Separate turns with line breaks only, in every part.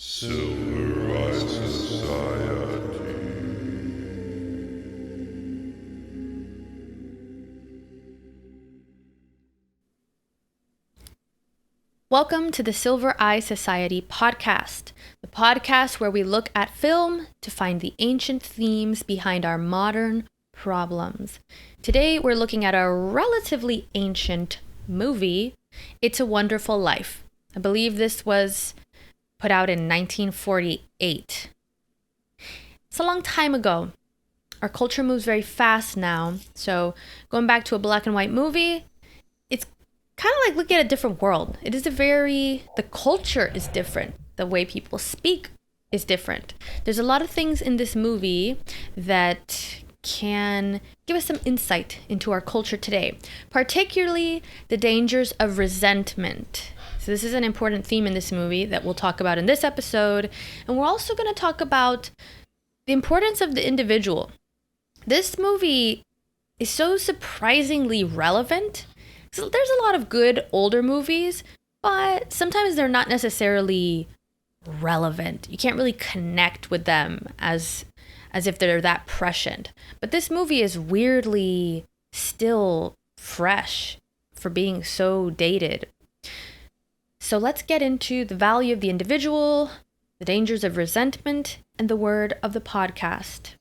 Silver Society.
Welcome to the Silver Eye Society podcast, the podcast where we look at film to find the ancient themes behind our modern problems. Today we're looking at a relatively ancient movie, It's a Wonderful Life. I believe this was put out in 1948. It's a long time ago. Our culture moves very fast now, so going back to a black and white movie, it's kind of like looking at a different world. The culture is different. The way people speak is different. There's a lot of things in this movie that can give us some insight into our culture today, particularly the dangers of resentment. So this is an important theme in this movie that we'll talk about in this episode. And we're also going to talk about the importance of the individual. This movie is so surprisingly relevant. So there's a lot of good older movies, but sometimes they're not necessarily relevant. You can't really connect with them as if they're that prescient. But this movie is weirdly still fresh for being so dated. So let's get into the value of the individual, the dangers of resentment, and the word of the podcast.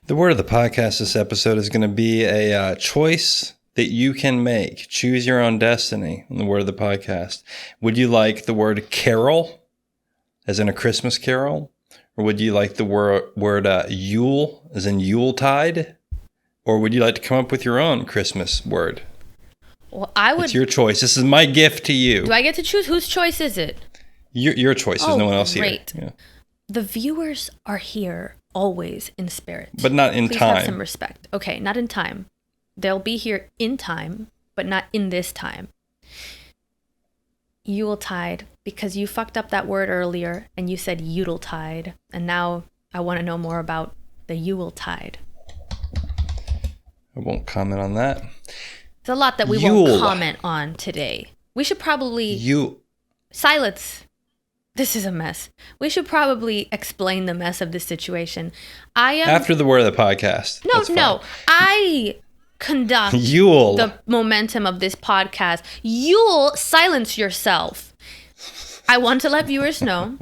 The word of the podcast this episode is going to be a choice that you can make. Choose your own destiny in the word of the podcast. Would you like the word carol, as in a Christmas carol? Or would you like the word Yule, as in Yuletide? Or would you like to come up with your own Christmas word?
Well, I would.
It's your choice. This is my gift to you.
Do I get to choose? Whose choice is it?
Your choice. There's no one else
great.
here. Yeah.
The viewers are here always in spirit.
But not in
Please
time.
Have some respect. Okay, not in time. They'll be here in time, but not in this time. Yuletide, because you fucked up that word earlier and you said Yuletide, and now I want to know more about the Yuletide.
I won't comment on that.
It's a lot that we
Yule.
won't comment on today. We should probably... Silence. This is a mess. We should probably explain the mess of this situation.
After the word of the podcast.
No. I conduct
Yule.
The momentum of this podcast. Yule, silence yourself. I want to let viewers know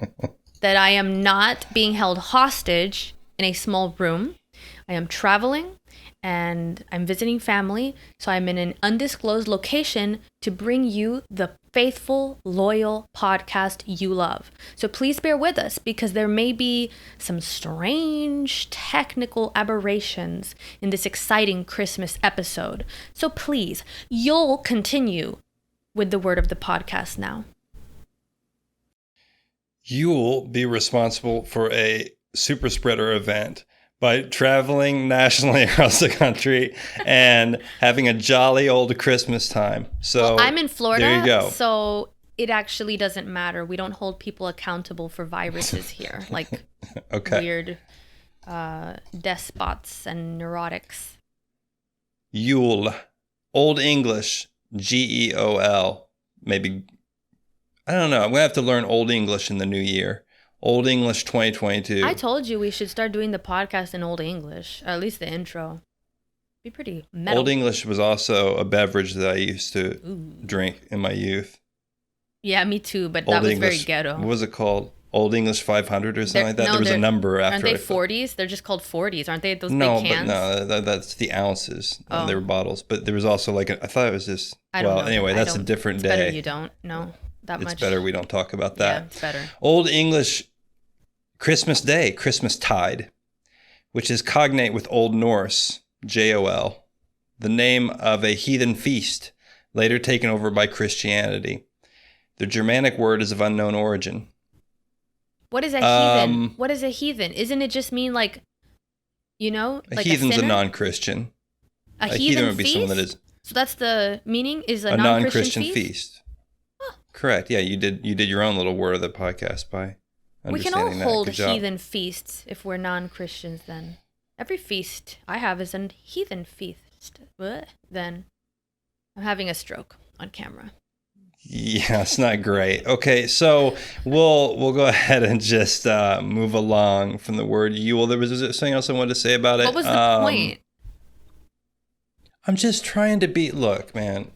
that I am not being held hostage in a small room. I am traveling and I'm visiting family, so I'm in an undisclosed location to bring you the faithful, loyal podcast you love. So please bear with us because there may be some strange technical aberrations in this exciting Christmas episode. So please, you'll continue with the word of the podcast now.
You'll be responsible for a super spreader event by traveling nationally across the country and having a jolly old Christmas time. So
I'm in Florida,
there you go.
So it actually doesn't matter. We don't hold people accountable for viruses here, like weird despots and neurotics.
Yule, Old English, Geol. Maybe, I don't know. I'm going to have to learn Old English in the new year. Old English 2022.
I told you we should start doing the podcast in Old English, or at least the intro. Be pretty metal.
Old English was also a beverage that I used to drink in my youth.
Yeah, me too, but that was very ghetto.
What was it called? Old English 500 or something like that? There was a number after.
Aren't they 40s? They're just called 40s. Aren't they those big cans?
No, that's the ounces. They were bottles. But there was also I thought it was just, anyway, that's a different day.
It's better you don't know that much.
It's better we don't talk about that.
Yeah, it's better.
Old English Christmas Day, Christmas Tide, which is cognate with Old Norse, Jol, the name of a heathen feast, later taken over by Christianity. The Germanic word is of unknown origin.
What is a heathen? What is a heathen? Isn't it just mean like
a heathen's a non-Christian.
A heathen
would be
feast?
someone that is.
So that's the meaning, is a
non-Christian
feast?
feast. Huh. Correct. Yeah, you did your own little word of the podcast by
we can all
that.
hold heathen feasts if we're non-Christians then. Every feast I have is a heathen feast. What? Then I'm having a stroke on camera.
Yeah, it's not great. Okay, so we'll go ahead and just move along from the word Yule. There was something else I wanted to say about it.
What was the point?
I'm just trying to be. Look, man.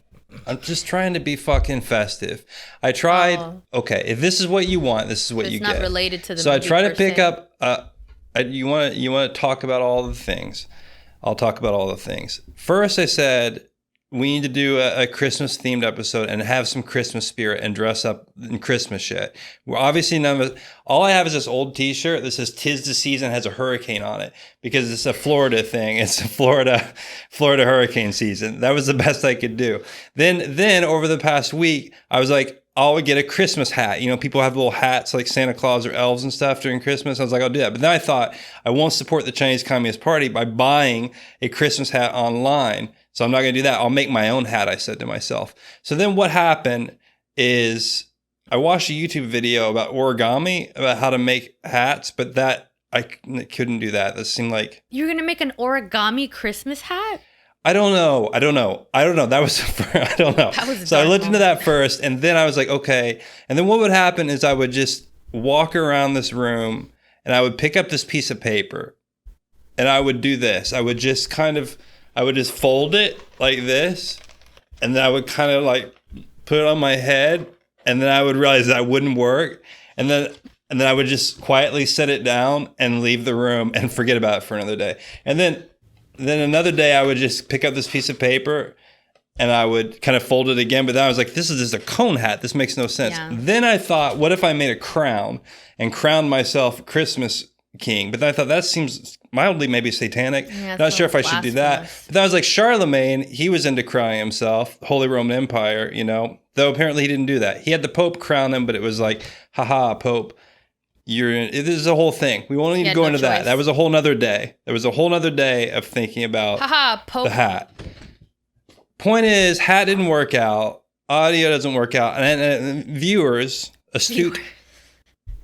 I'm just trying to be fucking festive. I tried.
Oh.
Okay, if this is what you want, this is what
It's
you
not
get.
related to the
So I
movie
try to
per
pick
se.
up. You want to talk about all the things. I'll talk about all the things. First, I said we need to do a Christmas themed episode and have some Christmas spirit and dress up in Christmas shit. We're obviously none of it. All I have is this old T-shirt that says "'Tis the season" has a hurricane on it because it's a Florida thing. It's a Florida hurricane season. That was the best I could do. Then over the past week, I was like, I'll get a Christmas hat. You know, people have little hats like Santa Claus or elves and stuff during Christmas. I was like, I'll do that. But then I thought I won't support the Chinese Communist Party by buying a Christmas hat online. So I'm not going to do that. I'll make my own hat, I said to myself. So then what happened is I watched a YouTube video about origami, about how to make hats, but that I couldn't do that. That seemed like...
You're going to make an origami Christmas hat?
I don't know. That was, I don't know.
That was
so I
dark
looked into
moment.
that first, and then I was like, okay. And then what would happen is I would just walk around this room, and I would pick up this piece of paper, and I would do this. I would just fold it like this, and then I would kind of like put it on my head, and then I would realize that wouldn't work, and then I would just quietly set it down and leave the room and forget about it for another day. And then another day I would just pick up this piece of paper and I would kind of fold it again. But then I was like, this is just a cone hat. This makes no sense.
Yeah.
Then I thought, what if I made a crown and crowned myself Christmas king? But then I thought that seems mildly maybe satanic.
Yeah, it's
Not
a
sure if I
little
should do that.
blasphemous.
But then I was like, Charlemagne, he was into crowning himself, Holy Roman Empire, you know, though apparently he didn't do that. He had the Pope crown him, but it was like, haha, Pope. This is a whole thing. We won't need to go into that. That was a whole nother day. There was a whole nother day of thinking about
Haha, Pope.
the hat. Point is, hat didn't work out. Audio doesn't work out. And viewers, astute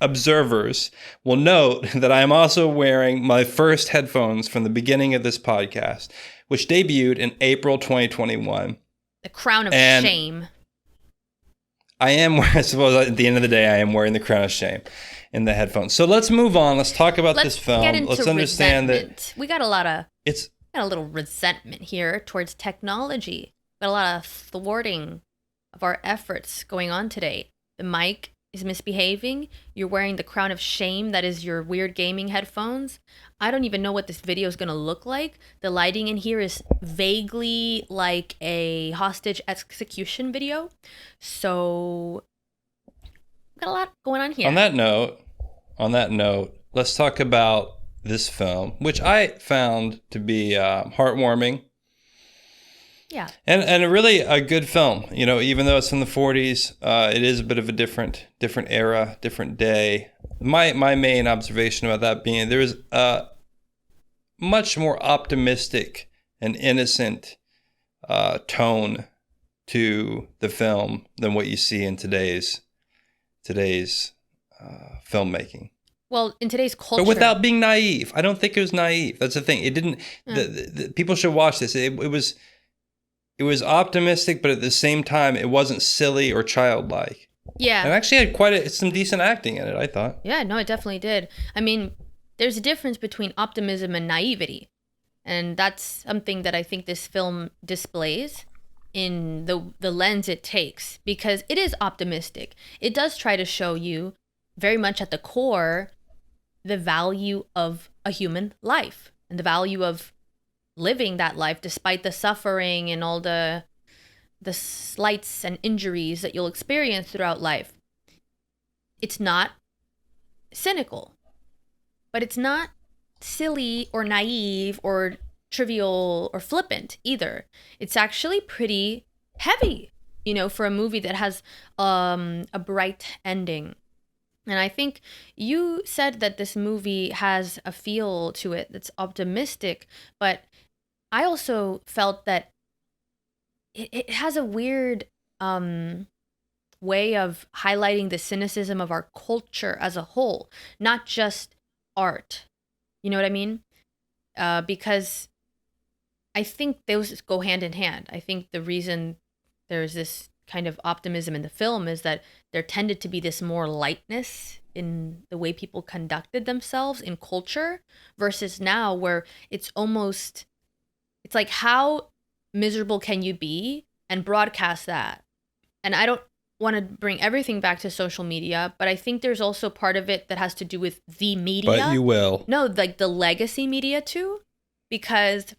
observers, will note that I am also wearing my first headphones from the beginning of this podcast, which debuted in April 2021.
The crown of
And
shame.
I am, I suppose at the end of the day, I am wearing the crown of shame in the headphones. So let's move on. Let's talk about this film.
Get into
Let's understand
resentment. We got
it's
a little resentment here towards technology. Got a lot of thwarting of our efforts going on today. The mic is misbehaving. You're wearing the crown of shame that is your weird gaming headphones. I don't even know what this video is going to look like. The lighting in here is vaguely like a hostage execution video. So got a lot going on here.
On that note, let's talk about this film, which I found to be heartwarming.
Yeah.
And really a good film. You know, even though it's from the 40s, it is a bit of a different era, different day. My main observation about that being there is a much more optimistic and innocent tone to the film than what you see in today's filmmaking.
Well, in today's culture,
But without being naive. I don't think it was naive. That's the thing. It didn't. The people should watch this. It was optimistic, but at the same time, it wasn't silly or childlike.
yeah,
And actually had some decent acting in it, I thought.
yeah, no, it definitely did. I mean, there's a difference between optimism and naivety, and that's something that I think this film displays in the lens it takes, because it is optimistic. It does try to show you very much at the core the value of a human life and the value of living that life despite the suffering and all the slights and injuries that you'll experience throughout life. It's not cynical, but it's not silly or naive or trivial or flippant either. It's actually pretty heavy, you know, for a movie that has a bright ending. And I think you said that this movie has a feel to it that's optimistic, but I also felt that it has a weird way of highlighting the cynicism of our culture as a whole, not just art. You know what I mean? Because I think those go hand in hand. I think the reason there's this kind of optimism in the film is that there tended to be this more lightness in the way people conducted themselves in culture versus now where it's like how miserable can you be and broadcast that. And I don't want to bring everything back to social media, but I think there's also part of it that has to do with the media.
But you will.
No, like the legacy media too, because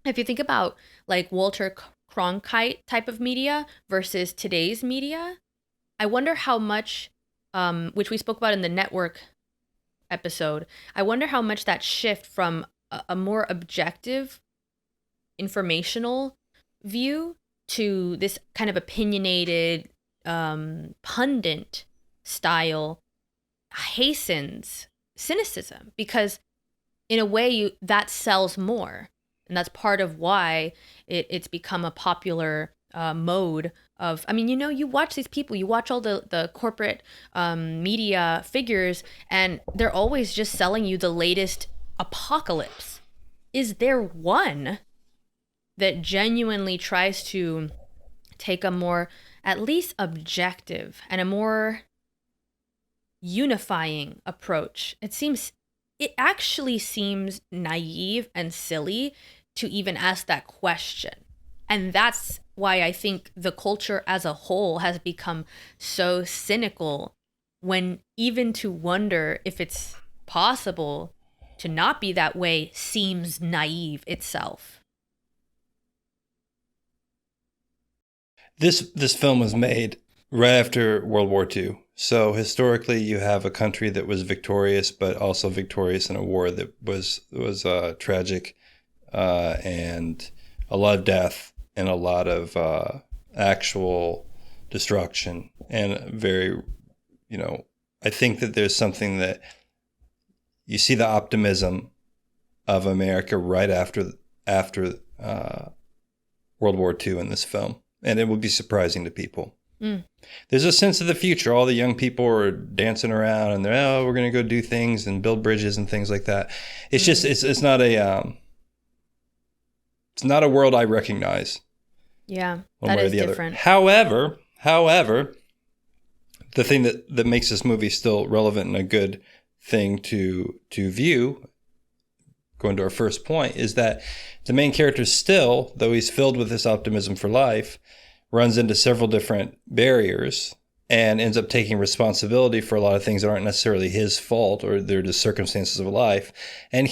if you think about like Walter Cronkite type of media versus today's media, I wonder how much, which we spoke about in the network episode, I wonder how much that shift from a more objective, informational view to this kind of opinionated, pundit style hastens cynicism, because in a way that sells more. And that's part of why it's become a popular mode of, I mean, you watch these people, you watch all the corporate media figures, and they're always just selling you the latest apocalypse. Is there one that genuinely tries to take a more, at least objective and a more unifying approach? It actually seems naive and silly to even ask that question. And that's why I think the culture as a whole has become so cynical, when even to wonder if it's possible to not be that way seems naive itself.
This film was made right after World War II. So historically, you have a country that was victorious, but also victorious in a war that was tragic, and a lot of death and a lot of actual destruction. And very, I think that there's something that you see the optimism of America right after World War II in this film, and it will be surprising to people. There's a sense of the future. All the young people are dancing around and they're, we're going to go do things and build bridges and things like that. It's just, it's not a world I recognize.
Yeah, that is different.
However, the thing that makes this movie still relevant and a good thing to view, going to our first point, is that the main character still, though he's filled with this optimism for life, runs into several different barriers and ends up taking responsibility for a lot of things that aren't necessarily his fault, or they're just circumstances of life. And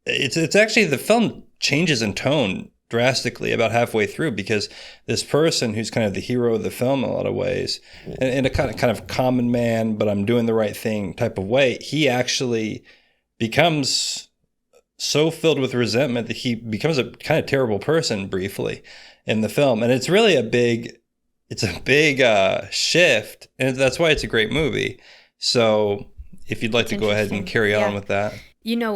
it's actually, the film changes in tone drastically about halfway through, because this person who's kind of the hero of the film in a lot of ways, in a kind of common man, but I'm doing the right thing type of way, he actually becomes so filled with resentment that he becomes a kind of terrible person briefly in the film. And it's really a big shift, and that's why it's a great movie. So if you'd like to go ahead and carry on with that.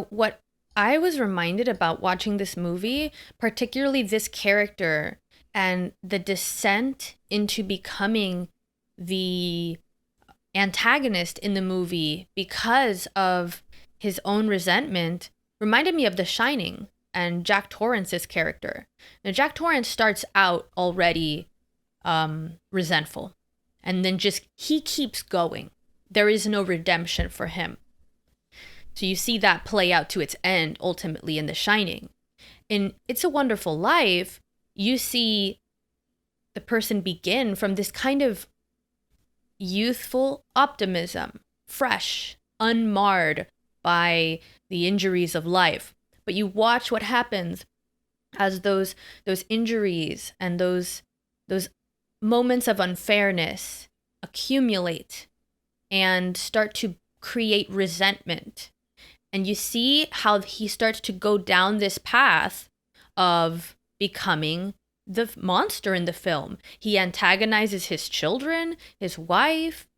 What I was reminded about watching this movie, particularly this character and the descent into becoming the antagonist in the movie because of his own resentment, reminded me of The Shining and Jack Torrance's character. Now, Jack Torrance starts out already resentful, and then he keeps going. There is no redemption for him. So you see that play out to its end ultimately in The Shining. In It's a Wonderful Life, you see the person begin from this kind of youthful optimism, fresh, unmarred by the injuries of life. But you watch what happens as those injuries and those moments of unfairness accumulate and start to create resentment. And you see how he starts to go down this path of becoming the monster in the film. He antagonizes his children, his wife.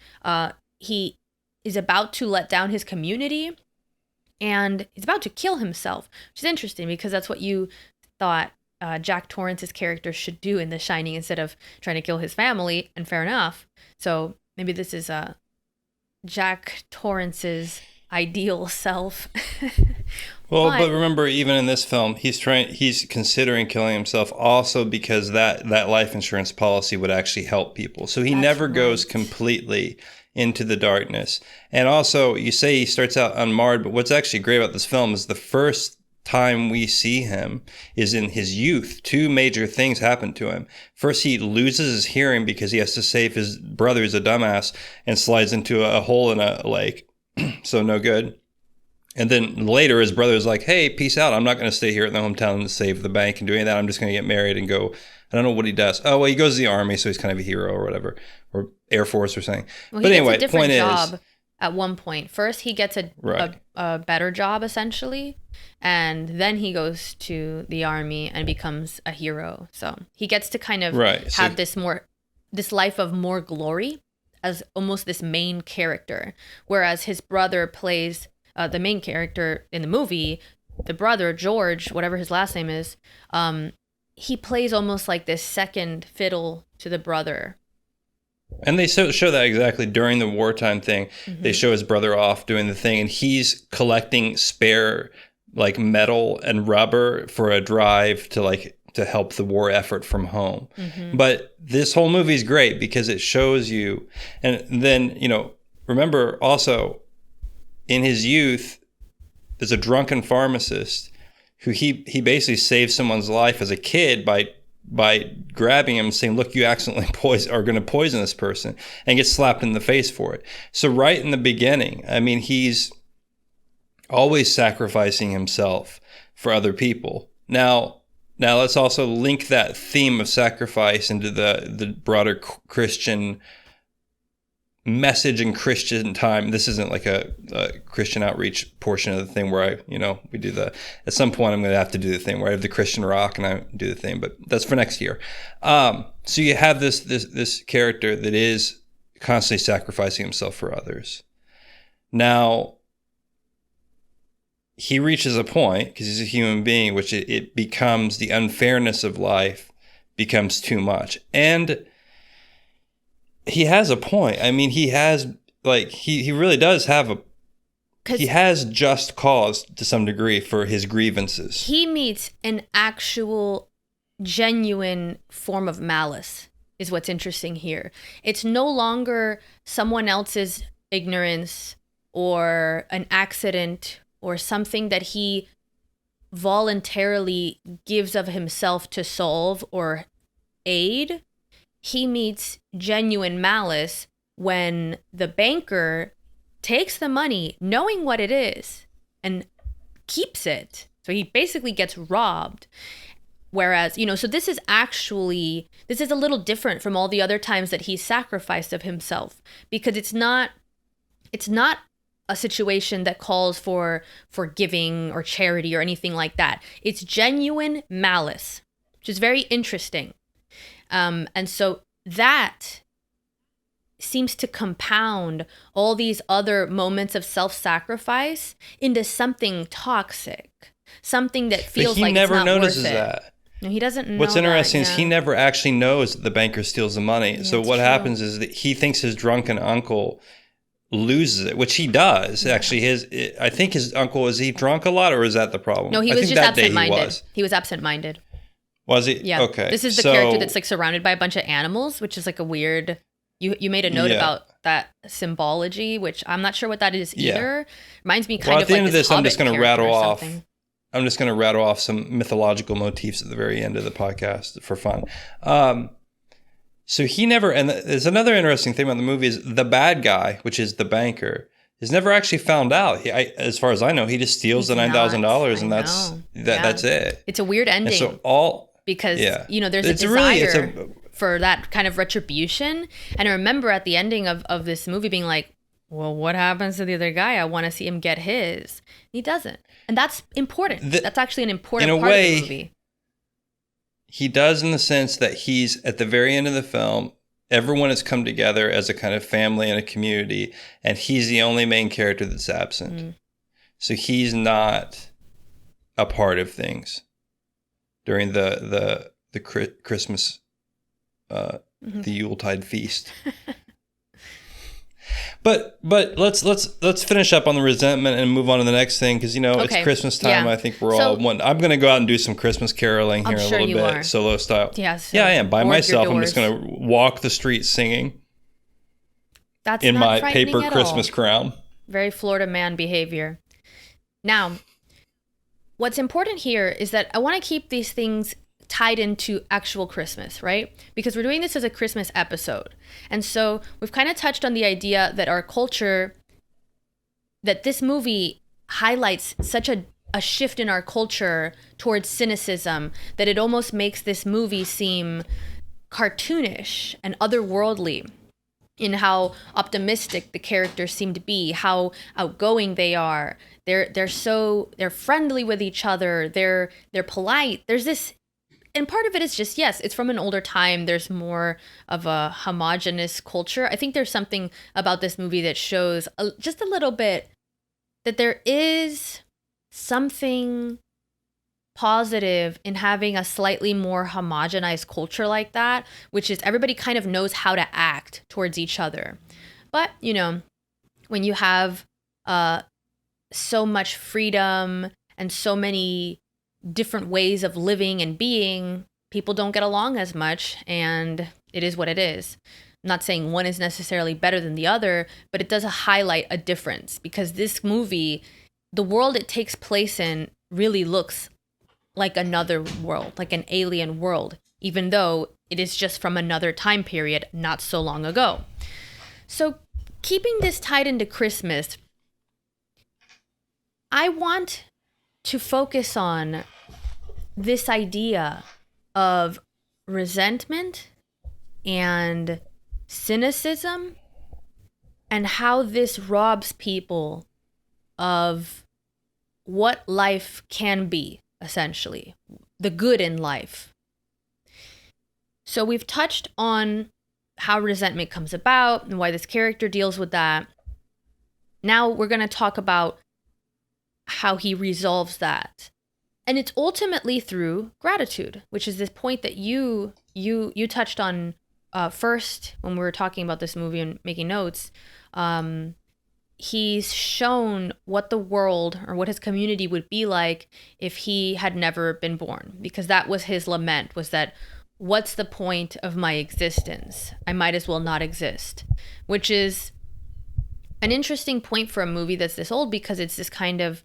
He is about to let down his community. And he's about to kill himself, which is interesting because that's what you thought Jack Torrance's character should do in The Shining instead of trying to kill his family, and fair enough. So maybe this is Jack Torrance's ideal self.
Well, but remember, even in this film, he's considering killing himself also because that life insurance policy would actually help people. So he never goes completely into the darkness. And also, you say he starts out unmarred, but what's actually great about this film is the first time we see him is in his youth. Two major things happen to him. First, he loses his hearing because he has to save his brother, who's a dumbass, and slides into a hole in a lake. So no good. And then later, his brother is like, hey, peace out. I'm not going to stay here in the hometown to save the bank and do any of that. I'm just going to get married and go. I don't know what he does. Oh, well, he goes to the army, so he's kind of a hero or whatever, or Air Force or something.
Well,
but anyway,
gets a different
point
job
is,
at one point. First, he gets a better job, essentially, and then he goes to the army and becomes a hero. So he gets to kind of have this life of more glory as almost this main character, whereas his brother plays the main character in the movie. The brother, George, whatever his last name is, he plays almost like this second fiddle to the brother.
And they show that exactly during the wartime thing. Mm-hmm. They show his brother off doing the thing, and he's collecting spare like metal and rubber for a drive to help the war effort from home. Mm-hmm. But this whole movie is great because it shows you, and then, remember also in his youth, there's a drunken pharmacist who he basically saves someone's life as a kid by grabbing him and saying, look, you accidentally are going to poison this person, and gets slapped in the face for it. So right in the beginning, I mean, he's always sacrificing himself for other people. Now let's also link that theme of sacrifice into the broader Christian message in Christian time. This isn't like a Christian outreach portion of the thing where we do at some point I'm going to have to do the thing where I have the Christian rock and I do the thing, but that's for next year. So you have this character that is constantly sacrificing himself for others. Now, he reaches a point, because he's a human being, which it becomes the unfairness of life becomes too much. And he has a point. I mean, he has, he really does have he has just cause to some degree for his grievances.
He meets an actual, genuine form of malice, is what's interesting here. It's no longer someone else's ignorance or an accident or something that he voluntarily gives of himself to solve or aid. He meets genuine malice when the banker takes the money knowing what it is and keeps it. So he basically gets robbed. Whereas, so this is a little different from all the other times that he sacrificed of himself, because it's not a situation that calls for giving or charity or anything like that. It's genuine malice, which is very interesting. And so that seems to compound all these other moments of self-sacrifice into something toxic, something that feels like it's not worth it. He never notices that. No, he doesn't know.
What's interesting is he never actually knows that the banker steals the money. Yeah, so what happens is that he thinks his drunken uncle loses it, which he does. Yeah. Actually, I think his uncle, is he drunk a lot, or is that the problem?
No, he was just absent-minded. He was absent-minded.
Was he?
Yeah.
Okay.
This is the character that's surrounded by a bunch of animals, which is like a weird. You made a note about that symbology, which I'm not sure what that is either. Yeah. Reminds me kind of like this. At the end of this, I'm just going to rattle off. I'm just going to rattle off some mythological motifs at the very end of the podcast for fun. So he never, and there's another interesting thing about the movie is the bad guy, which is the banker, is never actually found out. As far as I know, he just steals the $9,000, and that's it. It's a weird ending.
And so because
there's a desire for that kind of retribution. And I remember at the ending of this movie being like, well, what happens to the other guy? I want to see him get his. He doesn't. And that's important. That's actually an important part of the movie.
He does, in the sense that he's at the very end of the film, everyone has come together as a kind of family and a community, and he's the only main character that's absent. Mm. So he's not a part of things during the Christmas, the Yuletide feast. But let's finish up on the resentment and move on to the next thing, because it's Christmas time.
Yeah.
I think we're all one. I'm going to go out and do some Christmas caroling here
I'm
a
sure
little
you
bit,
are.
solo style.
Yeah,
I am by
board your
myself. I'm just
doors.
going to walk the streets singing
That's
in
not
my
frightening
paper
at
Christmas
all.
crown.
Very Florida man behavior. Now, what's important here is that I want to keep these things tied into actual Christmas, right? Because we're doing this as a Christmas episode. And so we've kind of touched on the idea that our culture, that this movie highlights such a shift in our culture towards cynicism that it almost makes this movie seem cartoonish and otherworldly in how optimistic the characters seem to be, how outgoing they are. They're friendly with each other. They're polite. There's this, and part of it is just, yes, it's from an older time. There's more of a homogenous culture. I think there's something about this movie that shows just a little bit that there is something positive in having a slightly more homogenized culture like that, which is everybody kind of knows how to act towards each other. But, when you have so much freedom and so many different ways of living and being, people don't get along as much, and it is what it is. I'm not saying one is necessarily better than the other, but it does highlight a difference, because this movie, the world it takes place in, really looks like another world, like an alien world, even though it is just from another time period not so long ago. So keeping this tied into Christmas, I want to focus on this idea of resentment and cynicism and how this robs people of what life can be, essentially, the good in life. So we've touched on how resentment comes about and why this character deals with that. Now we're going to talk about how he resolves that. And it's ultimately through gratitude, which is this point that you touched on first when we were talking about this movie and making notes. He's shown what the world or what his community would be like if he had never been born, because that was his lament, was that, what's the point of my existence? I might as well not exist, which is an interesting point for a movie that's this old, because it's this kind of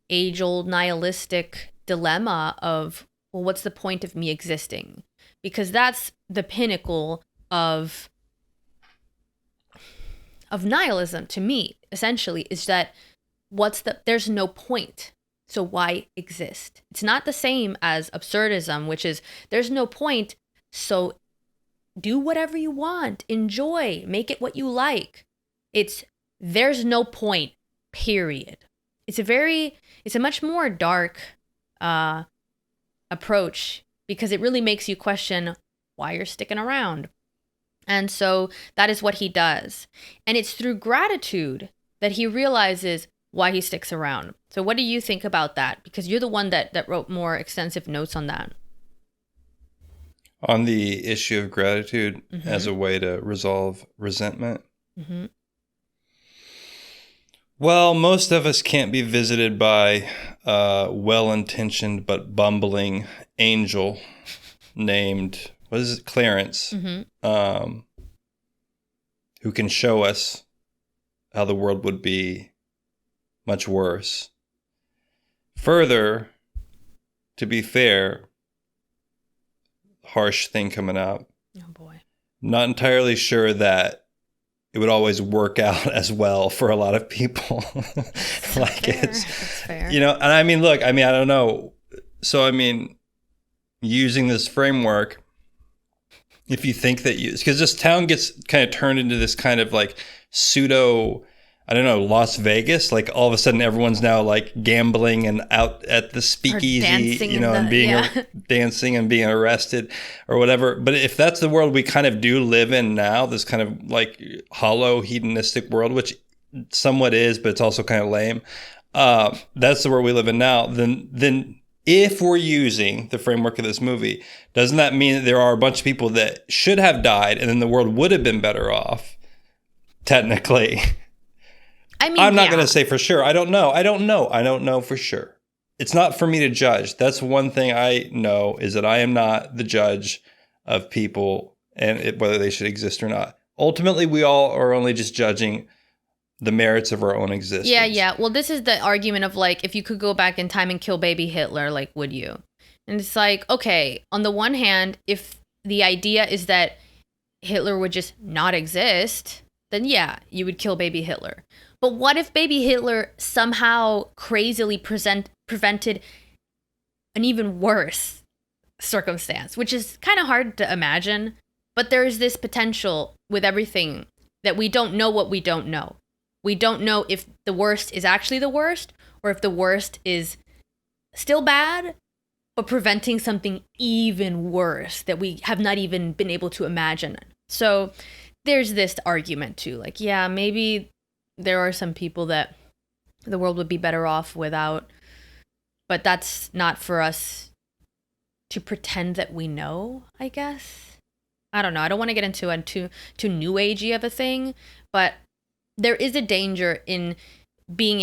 age-old nihilistic dilemma of, well, what's the point of me existing? Because that's the pinnacle of nihilism to me, essentially, is that there's no point. So why exist? It's not the same as absurdism, which is there's no point. So do whatever you want, enjoy, make it what you like. It's there's no point, period. It's a much more dark approach, because it really makes you question why you're sticking around. And so that is what he does. And it's through gratitude that he realizes why he sticks around. So what do you think about that? Because you're the one that wrote more extensive notes on that.
On the issue of gratitude
Mm-hmm.
as a way to resolve resentment.
Mm-hmm.
Well, most of us can't be visited by a well-intentioned but bumbling angel named, what is it, Clarence,
Mm-hmm.
Who can show us how the world would be much worse. Further, to be fair, harsh thing coming up.
Oh boy.
Not entirely sure that it would always work out as well for a lot of people. Like
That's fair.
and I mean, look, I don't know. So, using this framework, if you think that because this town gets kind of turned into this kind of like pseudo, I don't know, Las Vegas, like all of a sudden everyone's now like gambling and out at the speakeasy, and being dancing and being arrested or whatever. But if that's the world we kind of do live in now, this kind of like hollow hedonistic world, which somewhat is, but it's also kind of lame. That's the world we live in now. Then if we're using the framework of this movie, doesn't that mean that there are a bunch of people that should have died and then the world would have been better off? technically.
I mean,
I'm not
yeah.
going to say for sure. I don't know for sure. It's not for me to judge. That's one thing I know, is that I am not the judge of people and whether they should exist or not. Ultimately, we all are only just judging the merits of our own existence.
Yeah. Well, this is the argument of like, if you could go back in time and kill baby Hitler, like, would you? And it's like, okay, on the one hand, if the idea is that Hitler would just not exist, then yeah, you would kill baby Hitler. But what if baby Hitler somehow crazily prevented an even worse circumstance, which is kind of hard to imagine. But there is this potential with everything that we don't know what we don't know. We don't know if the worst is actually the worst, or if the worst is still bad, but preventing something even worse that we have not even been able to imagine. So there's this argument too, like, yeah, maybe there are some people that the world would be better off without, but that's not for us to pretend that we know, I guess. I don't know. I don't want to get into a too new agey of a thing, but there is a danger in being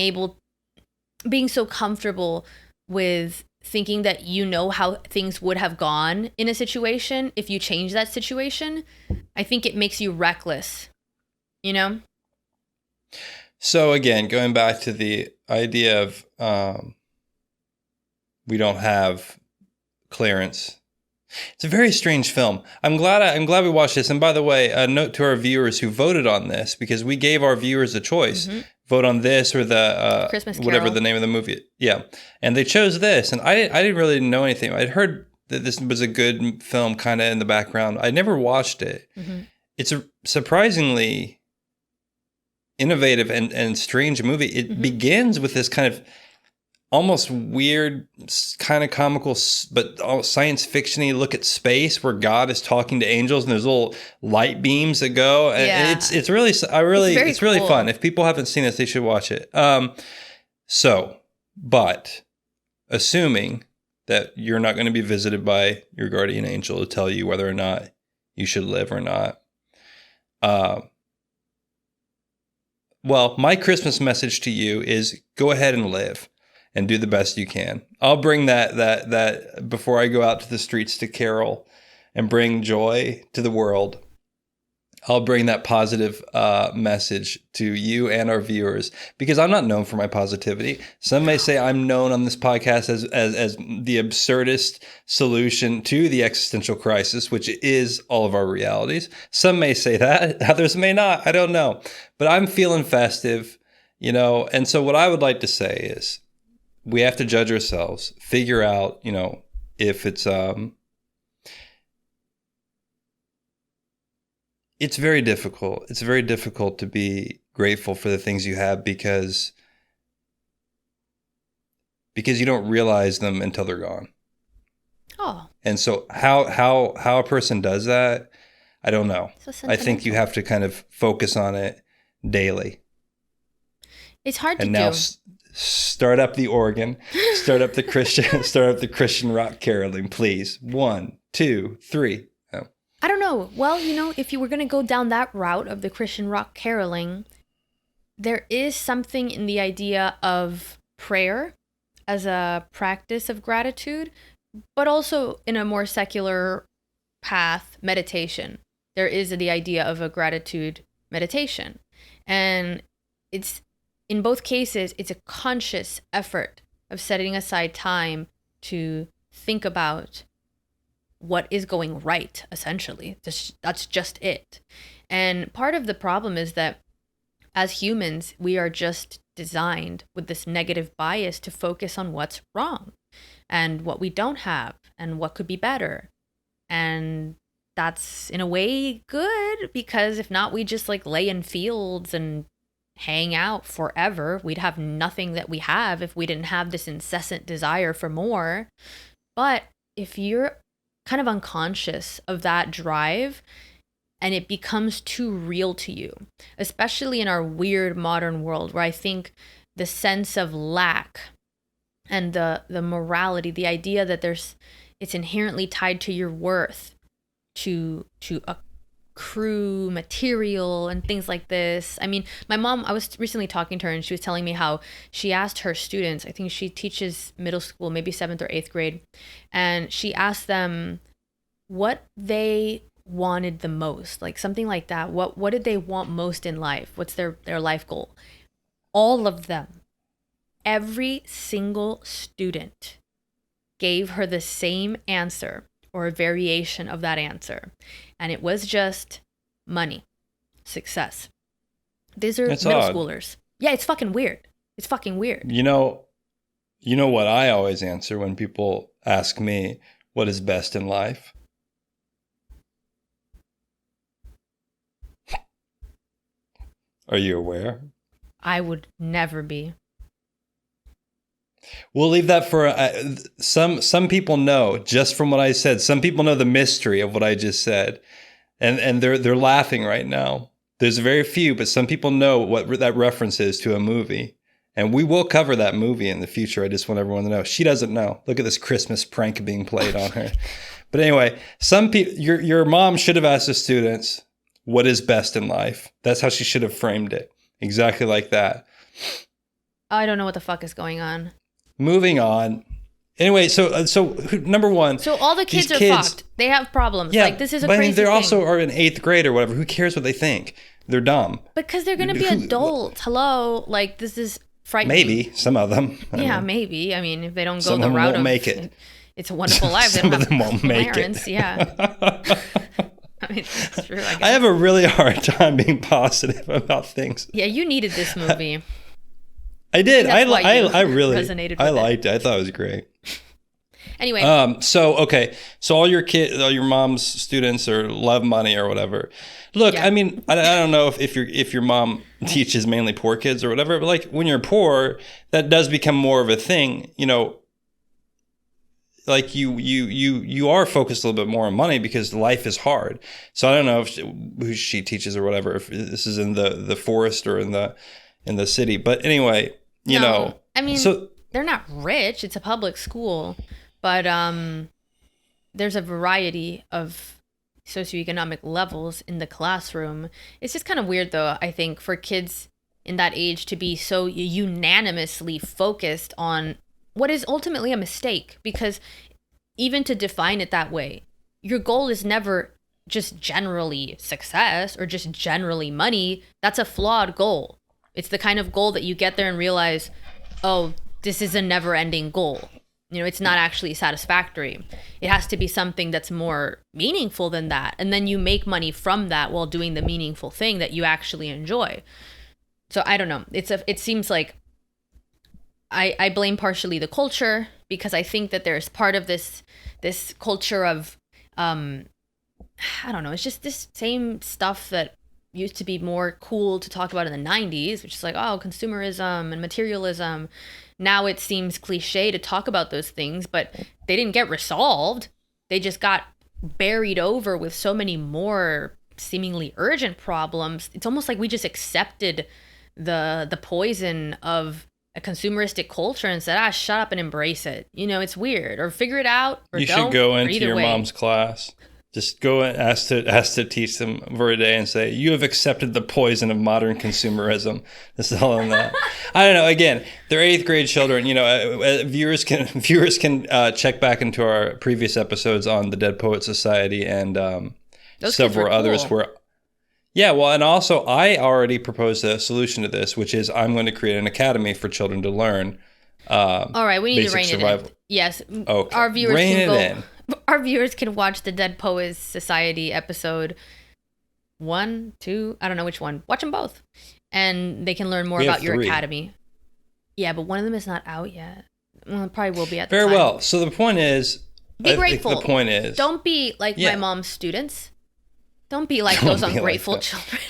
so comfortable with thinking that you know how things would have gone in a situation if you change that situation. I think it makes you reckless, you know?
So again, going back to the idea of we don't have clearance. It's a very strange film. I'm glad we watched this. And by the way, a note to our viewers who voted on this, because we gave our viewers a choice. Mm-hmm. Vote on this or the
Christmas Carol,
whatever the name of the movie. Yeah. And they chose this. And I didn't really know anything. I'd heard that this was a good film kind of in the background. I never watched it. Mm-hmm. It's a surprisingly innovative and strange movie. It begins with this kind of almost weird, kind of comical, but science fiction-y look at space where God is talking to angels and there's little light beams that go. And it's really cool. Fun. If people haven't seen this, they should watch it. But assuming that you're not going to be visited by your guardian angel to tell you whether or not you should live or not. Well, my Christmas message to you is go ahead and live. And do the best you can. I'll bring that before I go out to the streets to carol and bring joy to the world. I'll bring that positive message to you and our viewers, because I'm not known for my positivity. Some may say I'm known on this podcast as the absurdist solution to the existential crisis, which is all of our realities. Some may say that, others may not. I don't know. But I'm feeling festive, you know. And so what I would like to say is, we have to judge ourselves, figure out, you know, if it's very difficult. It's very difficult to be grateful for the things you have because you don't realize them until they're gone.
Oh.
And so how a person does that, I don't know. I think you have to kind of focus on it daily.
It's hard to do.
And now start up the organ, start up the Christian rock caroling, please. 1, 2, 3. Oh.
I don't know. Well, you know, if you were going to go down that route of the Christian rock caroling, there is something in the idea of prayer as a practice of gratitude, but also in a more secular path, meditation. There is the idea of a gratitude meditation. And in both cases, it's a conscious effort of setting aside time to think about what is going right, essentially. That's just it. And part of the problem is that as humans, we are just designed with this negative bias to focus on what's wrong and what we don't have and what could be better. And that's in a way good, because if not, we just like lay in fields and hang out forever. We'd have nothing that we have if we didn't have this incessant desire for more. But if you're kind of unconscious of that drive and it becomes too real to you, especially in our weird modern world where I think the sense of lack and the morality, the idea that it's inherently tied to your worth to crew material and things like this. I mean, my mom, I was recently talking to her and she was telling me how she asked her students, I think she teaches middle school, maybe 7th or 8th grade, and she asked them what they wanted the most, like something like that. What did they want most in life? What's their life goal? All of them, every single student gave her the same answer or a variation of that answer. And it was just money, success. These are
That's
middle
odd.
schoolers. Yeah, it's fucking weird. It's fucking weird.
You know what I always answer when people ask me what is best in life? Are you aware?
I would never be.
We'll leave that for some people know just from what I said. Some people know the mystery of what I just said, and they're laughing right now. There's very few, but some people know what that reference is to a movie, and we will cover that movie in the future. I just want everyone to know. She doesn't know. Look at this Christmas prank being played on her. But anyway, some people, your mom should have asked the students what is best in life. That's how she should have framed it. Exactly like that.
I don't know what the fuck is going on.
Moving on. Anyway, so number one.
So all the kids are fucked. They have problems.
Yeah,
Like, this is a
but
crazy
they
thing.
also are in 8th grade or whatever. Who cares what they think? They're dumb.
Because they're going to be adults. Hello? Like, this is frightening.
Maybe. Some of them.
Yeah, maybe. I mean, if they don't go
Some
the
of them
route
won't
of
make it.
It's a Wonderful Life. They
Some
don't
of them won't make
parents.
it.
Yeah. I mean, that's true, I guess.
I have a really hard time being positive about things.
Yeah, you needed this movie.
I did. I
That's why you
really
resonated with
I
it.
liked it. I thought it was great.
Anyway,
So all your your mom's students or love money or whatever. Look,
Yeah.
I mean, I don't know if your mom teaches mainly poor kids or whatever, but like when you're poor, that does become more of a thing. You know, like you are focused a little bit more on money because life is hard. So I don't know who she teaches or whatever. If this is in the forest or in the city, but anyway, you know.
I mean,
so
they're not rich. It's a public school, but there's a variety of socioeconomic levels in the classroom. It's just kind of weird, though, I think, for kids in that age to be so unanimously focused on what is ultimately a mistake, because even to define it that way, your goal is never just generally success or just generally money. That's a flawed goal. It's the kind of goal that you get there and realize, oh, this is a never-ending goal. You know, it's not actually satisfactory. It has to be something that's more meaningful than that. And then you make money from that while doing the meaningful thing that you actually enjoy. So I don't know. It seems like I blame partially the culture, because I think that there's part of this culture of, I don't know, it's just this same stuff that used to be more cool to talk about in the 90s, which is like, oh, consumerism and materialism. Now it seems cliche to talk about those things, but they didn't get resolved. They just got buried over with so many more seemingly urgent problems. It's almost like we just accepted the poison of a consumeristic culture and said, shut up and embrace it. You know, it's weird. Or figure it out, or
you
don't.
should go
or
into
either
your
way.
mom's class. Just go and ask to teach them for a day and say, you have accepted the poison of modern consumerism. Just tell them that. I don't know. Again, they're 8th grade children. You know, viewers can check back into our previous episodes on the Dead Poet Society and
Those
several
kids were
others
cool.
where. Yeah, well, and also I already proposed a solution to this, which is I'm going to create an academy for children to learn.
All right, we need to
basic
rein
survival.
it in. Yes,
Okay.
our viewers
Rein
can
it
go.
in.
Our viewers can watch the Dead Poets Society episode 1, 2. I don't know which one. Watch them both, and they can learn more
We have
about your
3.
academy. Yeah, but one of them is not out yet. Well, it probably will be at the
Very
time.
well. So the point is,
Be
I think
grateful.
the point is,
Don't be like
Yeah.
my mom's students. Don't be like
Don't
those
be like
ungrateful
that.
children.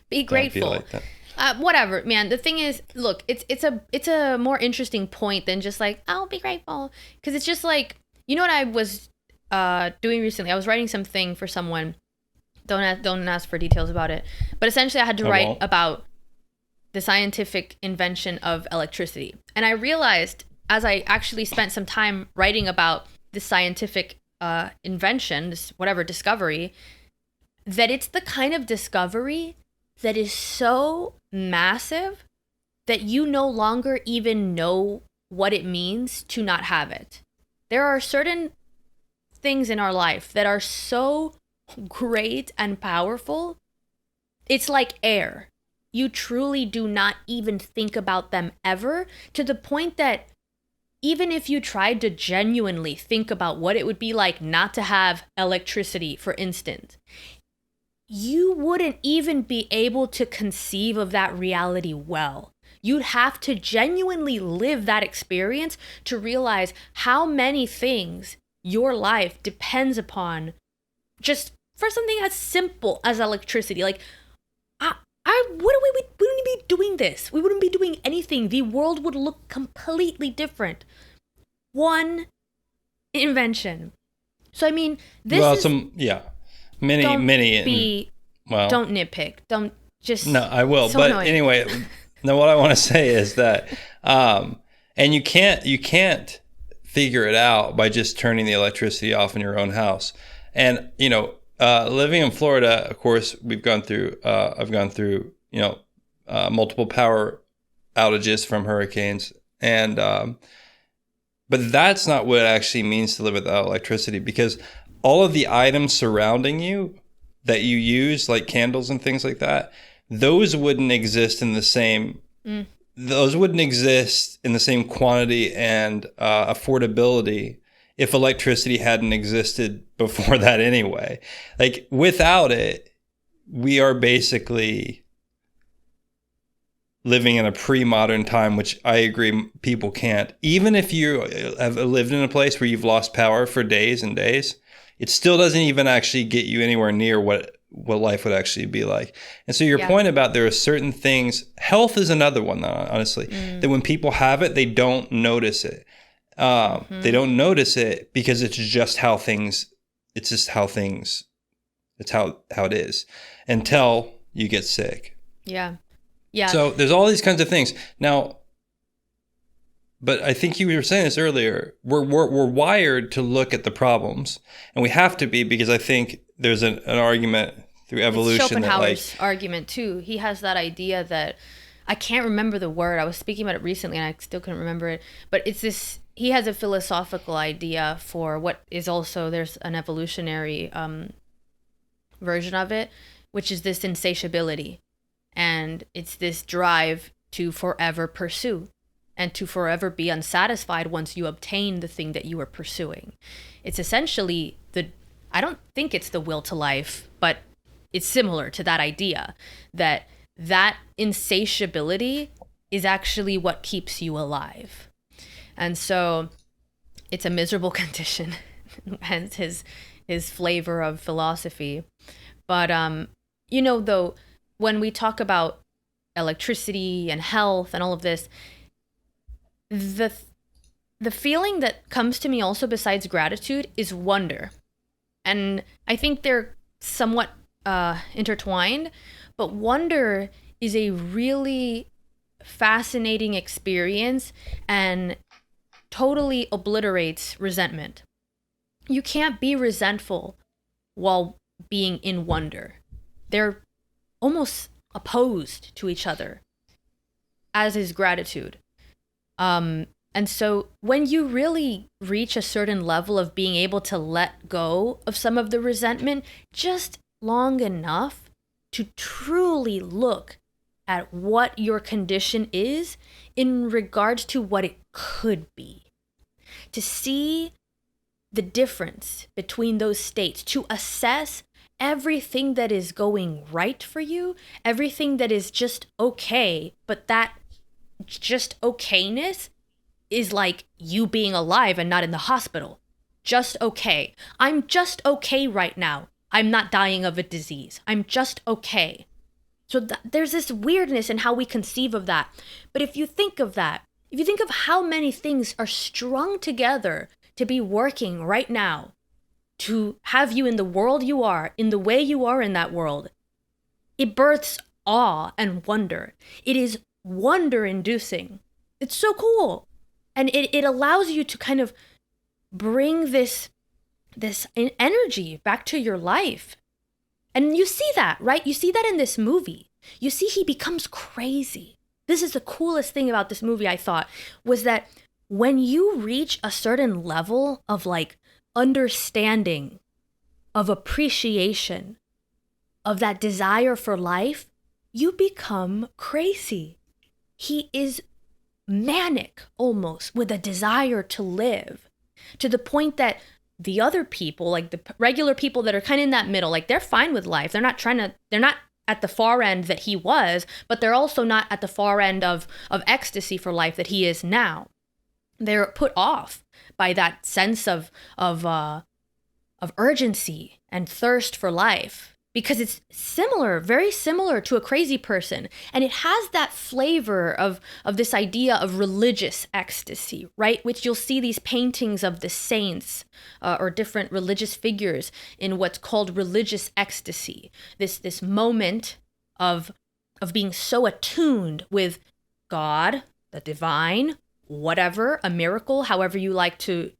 Be
don't
grateful.
be like that.
Whatever, man. The thing is, look, it's a more interesting point than just like, I'll be grateful, because it's just like, you know what I was doing recently? I was writing something for someone. Don't ask for details about it. But essentially, I had to
I
write
won't.
about the scientific invention of electricity, and I realized as I actually spent some time writing about this scientific invention, this whatever discovery, that it's the kind of discovery that is so massive that you no longer even know what it means to not have it. There are certain things in our life that are so great and powerful. It's like air. You truly do not even think about them ever, to the point that even if you tried to genuinely think about what it would be like not to have electricity, for instance, you wouldn't even be able to conceive of that reality well. You'd have to genuinely live that experience to realize how many things your life depends upon just for something as simple as electricity. Like, we wouldn't be doing this. We wouldn't be doing anything. The world would look completely different. One invention. So, I mean, this
well,
is...
Many.
Don't nitpick. Don't just...
No, I will.
So
but
annoying.
Anyway, now what I want to say is that, and you can't figure it out by just turning the electricity off in your own house. And, living in Florida, of course, I've gone through, multiple power outages from hurricanes. And, but that's not what it actually means to live without electricity, because all of the items surrounding you that you use, like candles and things like that, those wouldn't exist in the same, those wouldn't exist in the same quantity and affordability if electricity hadn't existed before that anyway. Like, without it, we are basically living in a pre-modern time, which I agree people can't. Even if you have lived in a place where you've lost power for days and days, it still doesn't even actually get you anywhere near what life would actually be like. And so your point about there are certain things, health is another one, honestly, that when people have it, they don't notice it. They don't notice it because it's how it is until you get sick.
Yeah.
So there's all these kinds of things. Now, but I think you were saying this earlier, we're wired to look at the problems, and we have to be, because I think there's an argument through evolution.
It's Schopenhauer's argument too. He has that idea that, I can't remember the word. I was speaking about it recently and I still couldn't remember it. But it's this, he has a philosophical idea for what is also, there's an evolutionary version of it, which is this insatiability. And it's this drive to forever pursue and to forever be unsatisfied once you obtain the thing that you are pursuing. It's essentially I don't think it's the will to life, but it's similar to that idea, that insatiability is actually what keeps you alive. And so it's a miserable condition, hence his flavor of philosophy. But, though, when we talk about electricity and health and all of this, the feeling that comes to me also besides gratitude is wonder. And I think they're somewhat intertwined, but wonder is a really fascinating experience and totally obliterates resentment. You can't be resentful while being in wonder. They're almost opposed to each other, as is gratitude. And so when you really reach a certain level of being able to let go of some of the resentment just long enough to truly look at what your condition is in regards to what it could be, to see the difference between those states, to assess everything that is going right for you, everything that is just okay, but that just okayness is like you being alive and not in the hospital. Just okay. I'm just okay right now. I'm not dying of a disease. I'm just okay. So there's this weirdness in how we conceive of that. But if you think of that, if you think of how many things are strung together to be working right now, to have you in the world you are, in the way you are in that world, it births awe and wonder. It is wonder-inducing. It's so cool. And it allows you to kind of bring this energy back to your life. And you see that, right? You see that in this movie. You see he becomes crazy. This is the coolest thing about this movie, I thought, was that when you reach a certain level of like understanding, of appreciation, of that desire for life, you become crazy. He is manic almost with a desire to live, to the point that the other people, like the regular people that are kind of in that middle, like they're fine with life. They're not at the far end that he was, but they're also not at the far end of ecstasy for life that he is now. They're put off by that sense of urgency and thirst for life, because it's similar, very similar to a crazy person. And it has that flavor of this idea of religious ecstasy, right? Which you'll see these paintings of the saints or different religious figures in what's called religious ecstasy. This moment of being so attuned with God, the divine, whatever, a miracle, however you like to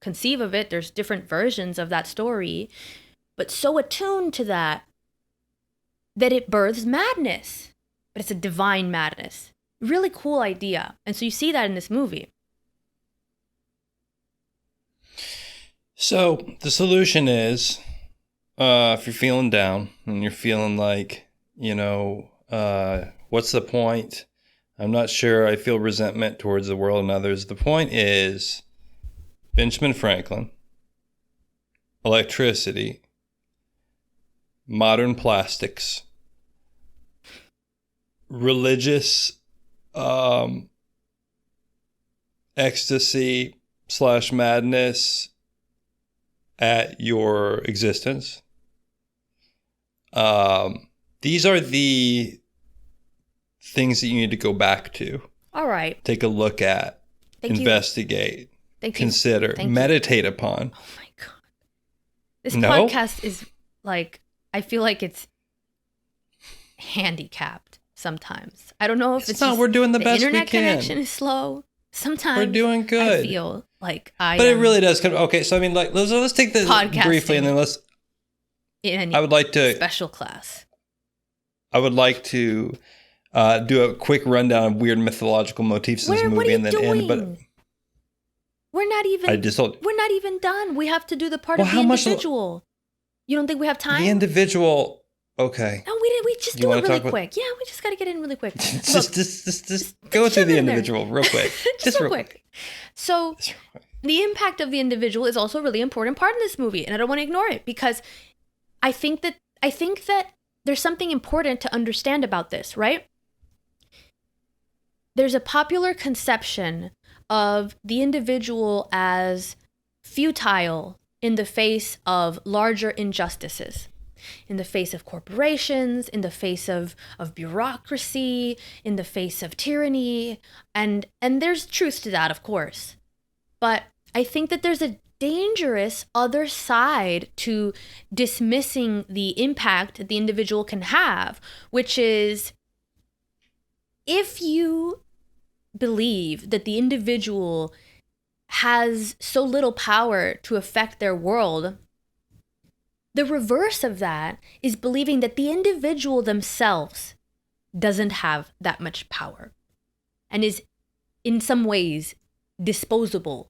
conceive of it. There's different versions of that story, but so attuned to that it births madness. But it's a divine madness. Really cool idea. And so you see that in this movie.
So the solution is, if you're feeling down and you're feeling like, what's the point? I'm not sure. I feel resentment towards the world and others. The point is Benjamin Franklin, electricity, modern plastics, religious ecstasy / madness at your existence. These are the things that you need to go back to.
All right.
Take a look at, investigate, consider, meditate upon.
Oh my God. This podcast is like, I feel like it's handicapped sometimes. I don't know if it's
not. We're doing the best we can.
Internet connection is slow. Sometimes
we're doing good.
I feel like
but it really does. Okay, so I mean, like, let's take this briefly, and then let's. I would like to
special class.
I would like to do a quick rundown of weird mythological motifs in this movie, and then end. But
we're not even. We're not even done. We have to do the part of the individual. You don't think we have time?
The individual. Okay.
No, we just do it really quick. Yeah, we just got to get in really quick.
just go through the individual real quick.
just real quick. So the impact of the individual is also a really important part in this movie, and I don't want to ignore it, because I think that there's something important to understand about this, right? There's a popular conception of the individual as futile in the face of larger injustices, in the face of corporations, in the face of bureaucracy, in the face of tyranny. And there's truth to that, of course. But I think that there's a dangerous other side to dismissing the impact that the individual can have, which is, if you believe that the individual has so little power to affect their world, the reverse of that is believing that the individual themselves doesn't have that much power and is in some ways disposable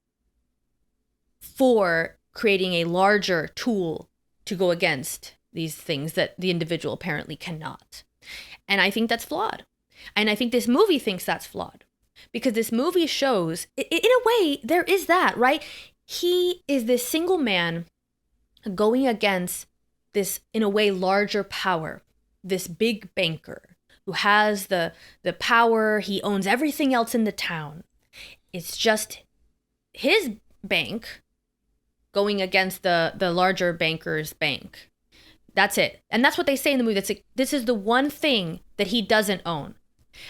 for creating a larger tool to go against these things that the individual apparently cannot. And I think that's flawed. And I think this movie thinks that's flawed, because this movie shows, in a way, there is that, right? He is this single man going against this, in a way, larger power, this big banker who has the power. He owns everything else in the town. It's just his bank going against the larger banker's bank. That's it. And that's what they say in the movie. That's like, this is the one thing that he doesn't own.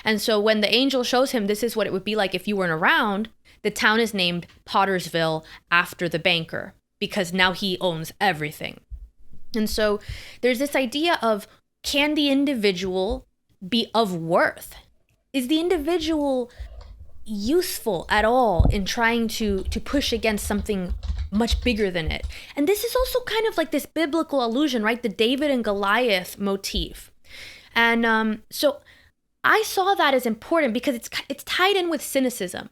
And so when the angel shows him, this is what it would be like if you weren't around, the town is named Pottersville after the banker, because now he owns everything. And so there's this idea of, can the individual be of worth? Is the individual useful at all in trying to push against something much bigger than it. And this is also kind of like this biblical allusion, right? The David and Goliath motif. And so I saw that as important because it's tied in with cynicism.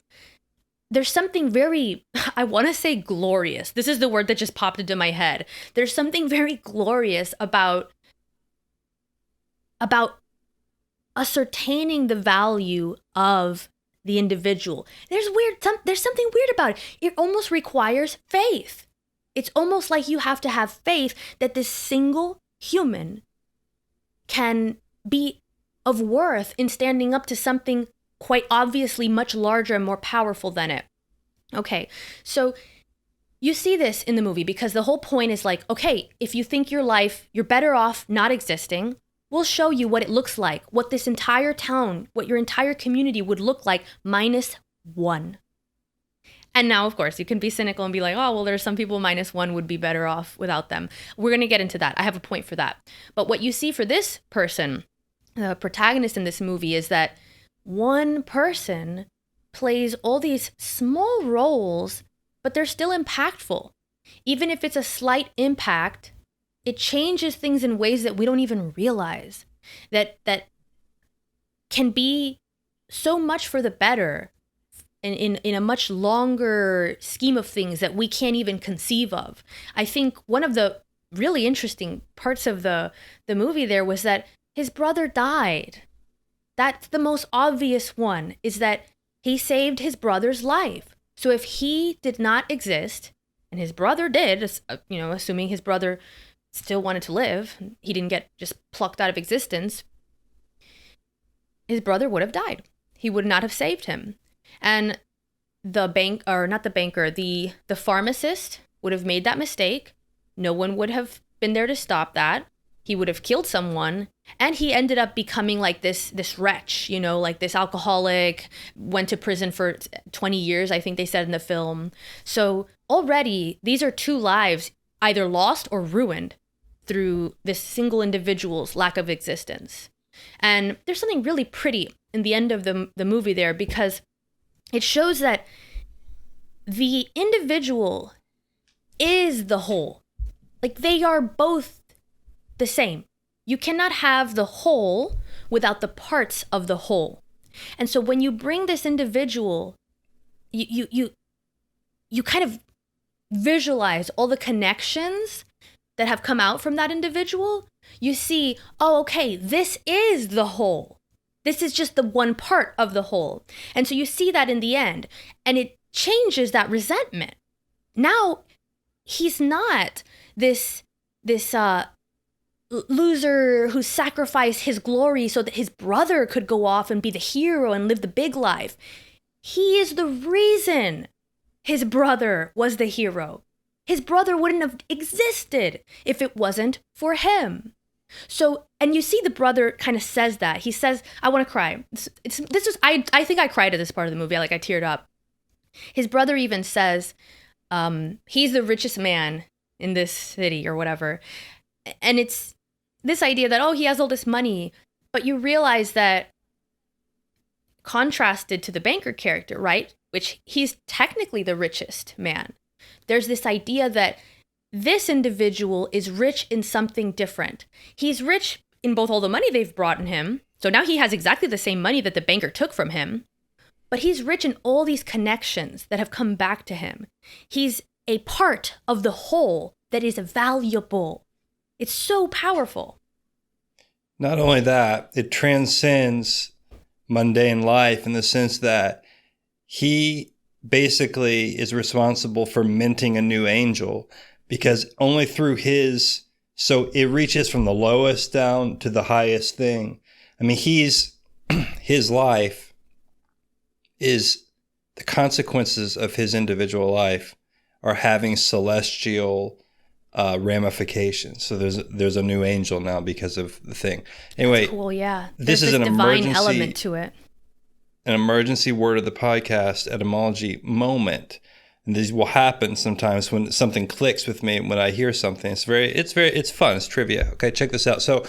There's something very, I want to say glorious. This is the word that just popped into my head. There's something very glorious about ascertaining the value of the individual. There's something weird about it. It almost requires faith. It's almost like you have to have faith that this single human can be of worth in standing up to something quite obviously much larger and more powerful than it. Okay, so you see this in the movie because the whole point is like, okay, if you think you're better off not existing, we'll show you what it looks like, what this entire town, what your entire community would look like -1. And now, of course, you can be cynical and be like, oh, well, there's some people -1 would be better off without them. We're going to get into that. I have a point for that. But what you see for this person, the protagonist in this movie, is that one person plays all these small roles, but they're still impactful. Even if it's a slight impact, it changes things in ways that we don't even realize, that can be so much for the better in a much longer scheme of things that we can't even conceive of. I think one of the really interesting parts of the movie there was that his brother died. That's the most obvious one, is that he saved his brother's life. So if he did not exist, and his brother did, assuming his brother still wanted to live, he didn't get just plucked out of existence, his brother would have died. He would not have saved him. And the pharmacist would have made that mistake. No one would have been there to stop that. He would have killed someone, and he ended up becoming like this wretch, like this alcoholic, went to prison for 20 years, I think they said in the film. So already, these are 2 lives either lost or ruined through this single individual's lack of existence. And there's something really pretty in the end of the movie there, because it shows that the individual is the whole. Like, they are both the same. You cannot have the whole without the parts of the whole. And so when you bring this individual, you kind of visualize all the connections that have come out from that individual. You see, oh, okay, this is the whole. This is just the one part of the whole. And so you see that in the end, and it changes that resentment. Now, he's not this loser who sacrificed his glory so that his brother could go off and be the hero and live the big life. He is the reason his brother was the hero. His brother wouldn't have existed if it wasn't for him. So, and you see the brother kind of says that. He says, I want to cry. I think I cried at this part of the movie. I teared up. His brother even says, he's the richest man in this city or whatever. And it's this idea that, oh, he has all this money, but you realize that contrasted to the banker character, right? Which he's technically the richest man. There's this idea that this individual is rich in something different. He's rich in both all the money they've brought in him. So now he has exactly the same money that the banker took from him, but he's rich in all these connections that have come back to him. He's a part of the whole that is valuable. It's so powerful.
Not only that, it transcends mundane life in the sense that he basically is responsible for minting a new angel, because only through so it reaches from the lowest down to the highest thing. I mean, his life is the consequences of his individual life are having celestial ramifications. So there's a new angel now because of the thing. Anyway,
that's cool, yeah.
This is an
divine element to it.
An emergency word of the podcast etymology moment. And these will happen sometimes when something clicks with me when I hear something. It's fun. It's trivia. Okay, check this out. So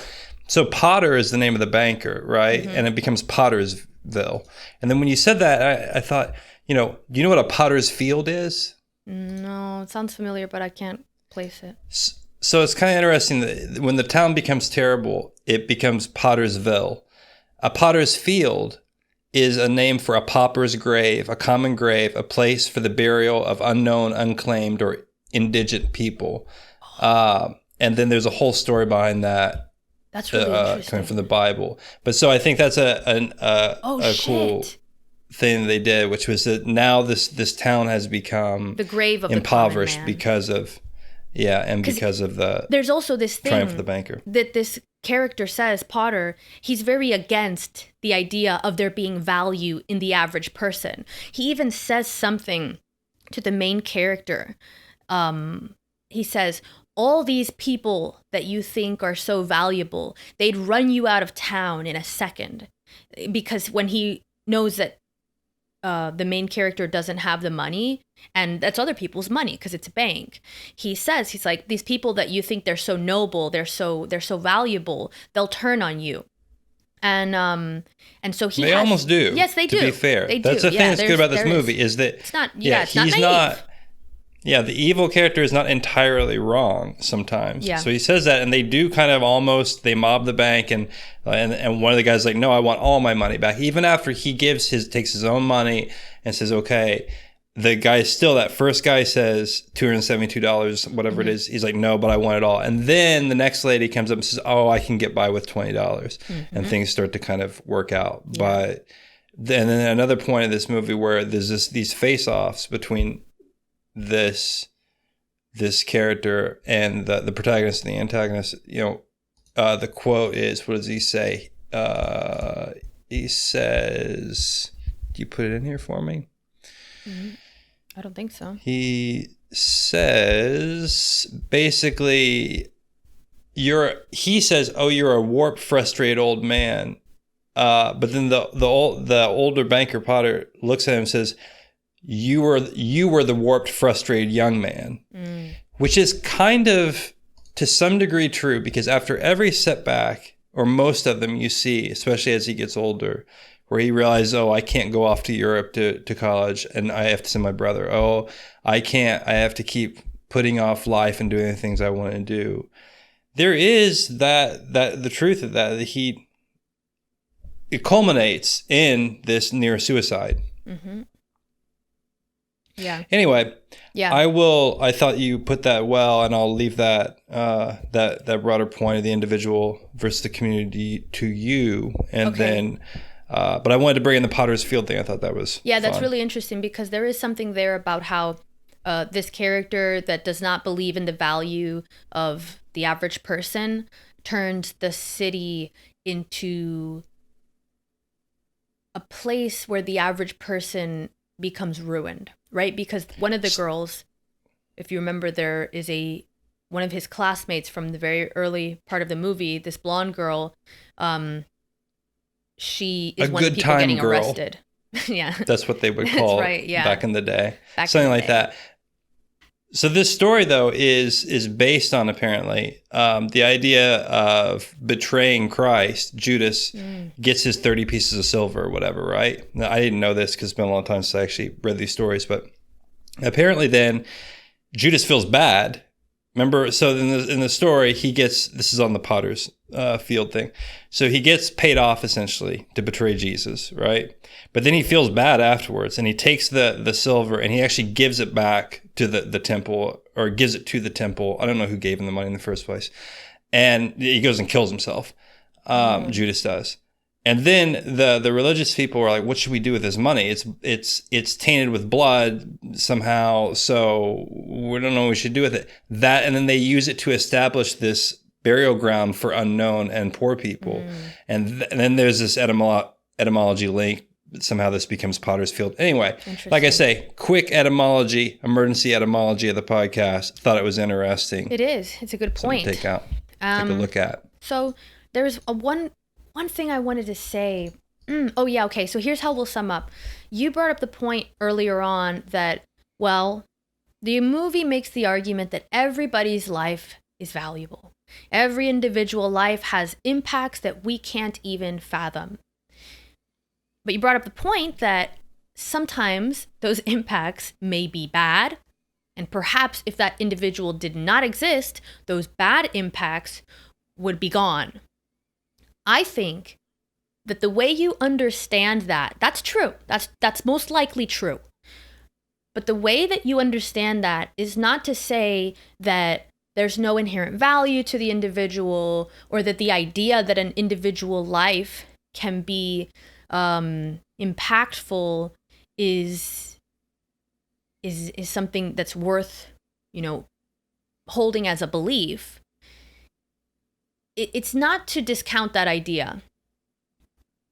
Potter is the name of the banker, right? Mm-hmm. And it becomes Pottersville. And then when you said that, I thought, do you know what a Potter's Field is?
No, it sounds familiar, but I can't place it.
So it's kind of interesting that when the town becomes terrible, it becomes Pottersville. A potter's field is a name for a pauper's grave, a common grave, a place for the burial of unknown, unclaimed, or indigent people. And then there's a whole story behind that.
That's really interesting.
Coming from the Bible. But so I think that's a cool thing that they did, which was that now this town has become
the grave of
impoverished
the common man.
because of the
there's also this thing
triumph of the banker.
That this character says, Potter, he's very against the idea of there being value in the average person. He even says something to the main character. He says, all these people that you think are so valuable, they'd run you out of town in a second. Because when he knows that the main character doesn't have the money, and that's other people's money because it's a bank. He's like, these people that you think they're so noble, they're so valuable, they'll turn on you. And so
they almost do.
Yes, they do.
To be fair,
they
that's
do.
the thing that's good about this movie is that
it's not.
He's
not naive.
The evil character is not entirely wrong sometimes.
Yeah.
So he says that, and they do kind of they mob the bank, and one of the guys is like, no, I want all my money back. Even after he takes his own money and says, okay, the guy still, that first guy says $272, whatever it is. He's like, no, but I want it all. And then the next lady comes up and says, oh, I can get by with $20. And things start to kind of work out. Yeah. But then another point of this movie where there's these face-offs between this character and the protagonist and the antagonist. The quote is, what does he say? He says, do you put it in here for me?
I don't think so.
He says basically, he says, oh, you're a warped, frustrated old man. But then the older banker Potter looks at him and says, you were the warped, frustrated young man, which is kind of to some degree true, because after every setback, or most of them you see, especially as he gets older, where he realizes, oh, I can't go off to Europe to college and I have to send my brother. Oh, I can't. I have to keep putting off life and doing the things I want to do. There is that the truth of that it culminates in this near suicide. Mm-hmm.
Yeah.
Anyway,
yeah.
I thought you put that well, and I'll leave that that broader point of the individual versus the community to you, and then. But I wanted to bring in the Potter's Field thing. I thought that was
that's
fun.
really interesting, because there is something there about how this character that does not believe in the value of the average person turns the city into a place where the average person becomes ruined, right? Because one of the girls, if you remember, there is one of his classmates from the very early part of the movie, this blonde girl, she is one of the people getting arrested. Yeah.
That's what they would call
right, yeah.
back in the day. Something like that. So this story, though, is based on, apparently, the idea of betraying Christ. Judas gets his 30 pieces of silver or whatever, right? Now, I didn't know this because it's been a long time since I actually read these stories. But apparently then Judas feels bad. Remember, so in the story, this is on the Potter's Field thing. So he gets paid off, essentially, to betray Jesus, right? But then he feels bad afterwards, and he takes the silver, and he actually gives it back to the temple, or gives it to the temple. I don't know who gave him the money in the first place. And he goes and kills himself. Judas does. And then the religious people are like, what should we do with this money? It's tainted with blood somehow, so we don't know what we should do with it. And then they use it to establish this burial ground for unknown and poor people. And then there's this etymology link. Somehow this becomes Potter's Field. Anyway, like I say, quick emergency etymology of the podcast. Thought it was interesting.
It is. It's a good point.
Take a look at.
So there's one thing I wanted to say. Oh, yeah. Okay. So here's how we'll sum up. You brought up the point earlier on that, well, the movie makes the argument that everybody's life is valuable. Every individual life has impacts that we can't even fathom. But you brought up the point that sometimes those impacts may be bad And perhaps if that individual did not exist, those bad impacts would be gone. I think that the way you understand that, that's true. That's most likely true. But the way that you understand that is not to say that there's no inherent value to the individual, or that the idea that an individual life can be impactful is something that's worth, holding as a belief. It's not to discount that idea.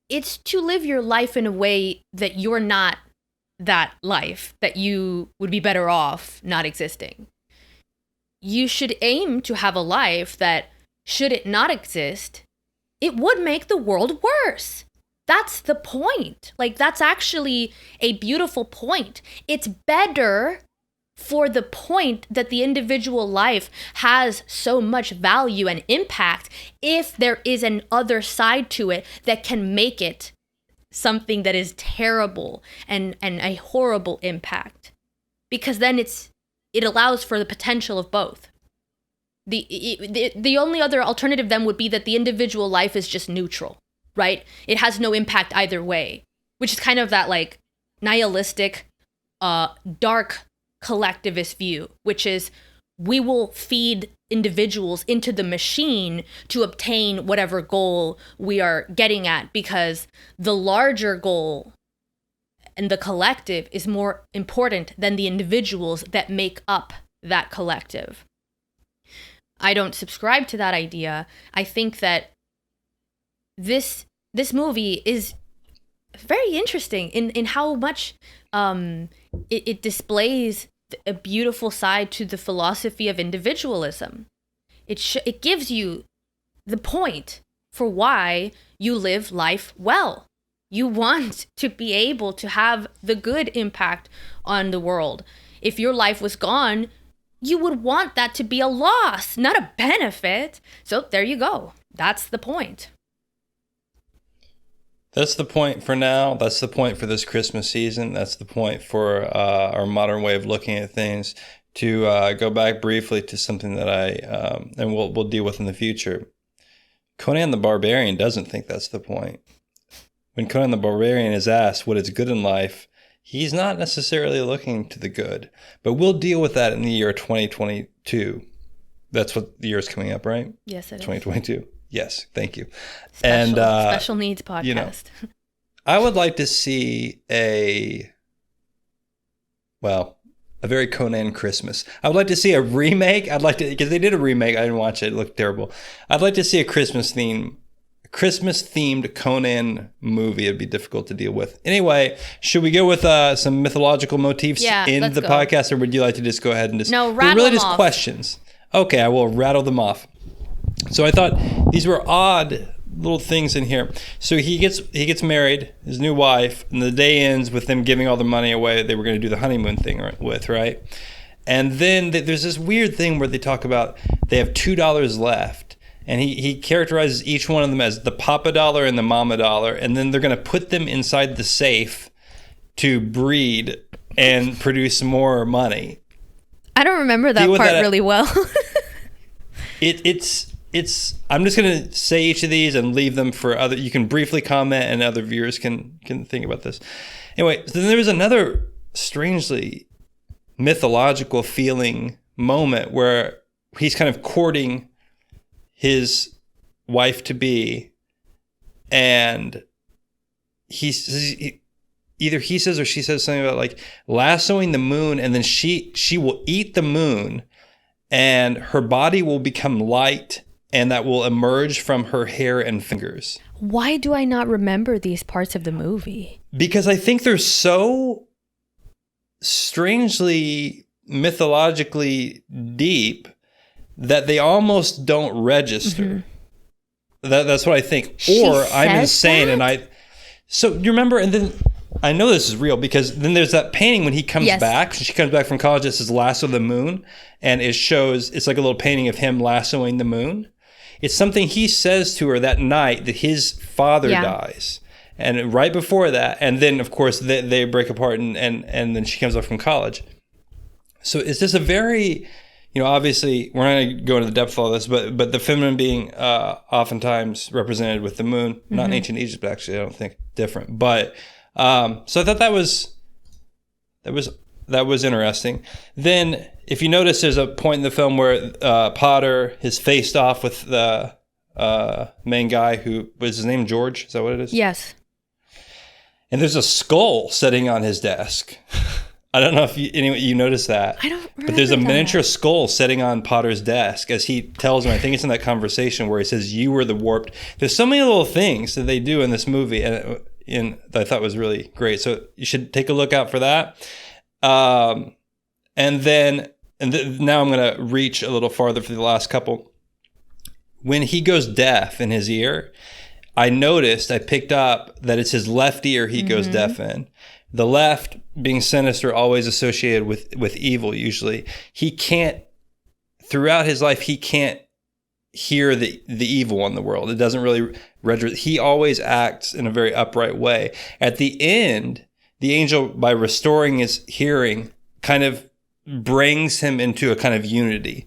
It's to live your life in a way that you're not that life, that you would be better off not existing. You should aim to have a life that, should it not exist, it would make the world worse. That's the point. Like, that's actually a beautiful point. It's better for the point that the individual life has so much value and impact if there is an other side to it that can make it something that is terrible and a horrible impact. Because then it allows for the potential of both. The only other alternative then would be that the individual life is just neutral, right? It has no impact either way, which is kind of that like nihilistic, dark collectivist view, which is we will feed individuals into the machine to obtain whatever goal we are getting at, because the larger goal and the collective is more important than the individuals that make up that collective. I don't subscribe to that idea. I think that this movie is very interesting in how much it displays a beautiful side to the philosophy of individualism. It gives you the point for why you live life well. You want to be able to have the good impact on the world. If your life was gone, you would want that to be a loss, not a benefit. So there you go. That's the point.
That's the point for now. That's the point for this Christmas season. That's the point for our modern way of looking at things. To go back briefly to something that and we'll deal with in the future. Conan the Barbarian doesn't think that's the point. When Conan the Barbarian is asked what is good in life, he's not necessarily looking to the good. But we'll deal with that in the year 2022. That's what the year is coming up, right?
Yes, it is.
2022. Yes, thank you.
Special needs podcast.
I would like to see a very Conan Christmas. I would like to see a remake. Because they did a remake. I didn't watch it. It looked terrible. I'd like to see a Christmas themed Conan movie. It'd be difficult to deal with. Anyway, should we go with some mythological motifs in the podcast, or would you like to just go ahead and just...
No, rattle them off.
Questions. Okay, I will rattle them off. So I thought these were odd little things in here. So he gets married, his new wife, and the day ends with them giving all the money away they were going to do the honeymoon thing with, right? And then there's this weird thing where they talk about they have $2 left. And he characterizes each one of them as the papa dollar and the mama dollar. And then they're going to put them inside the safe to breed and produce more money.
I don't remember that part really well.
It's I'm just going to say each of these and leave them for other. You can briefly comment and other viewers can think about this. Anyway, so then there was another strangely mythological feeling moment where he's kind of courting his wife to be, and either he says or she says something about like lassoing the moon, and then she will eat the moon and her body will become light, and that will emerge from her hair and fingers.
Why do I not remember these parts of the movie? Because
I think they're so strangely mythologically deep that they almost don't register. Mm-hmm. That's what I think. Or I'm insane that? So you remember, and then I know this is real because then there's that painting when he comes back. She comes back from college. It says Lasso the Moon, and it's like a little painting of him lassoing the moon. It's something he says to her that night that his father dies. And right before that, and then of course they break apart and then she comes up from college. So is this a very, obviously we're not going to go into the depth of all this, but the feminine being oftentimes represented with the moon, not in ancient Egypt, actually, I don't think, different. But so I thought that was interesting. Then if you notice, there's a point in the film where Potter is faced off with the main guy who was his name George. Is that what it is?
Yes.
And there's a skull sitting on his desk. I don't know if you noticed that.
I don't remember.
But there's a
that.
miniature skull sitting on Potter's desk as he tells him, I think it's in that conversation where he says, you were the warped. There's so many little things that they do in this movie and that I thought was really great. So you should take a look out for that. Now I'm going to reach a little farther for the last couple. When he goes deaf in his ear, I picked up that it's his left ear he goes deaf in. The left, being sinister, always associated with evil, usually. He can't, throughout his life, he can't hear the evil in the world. It doesn't really register. He always acts in a very upright way. At the end, the angel, by restoring his hearing, kind of brings him into a kind of unity.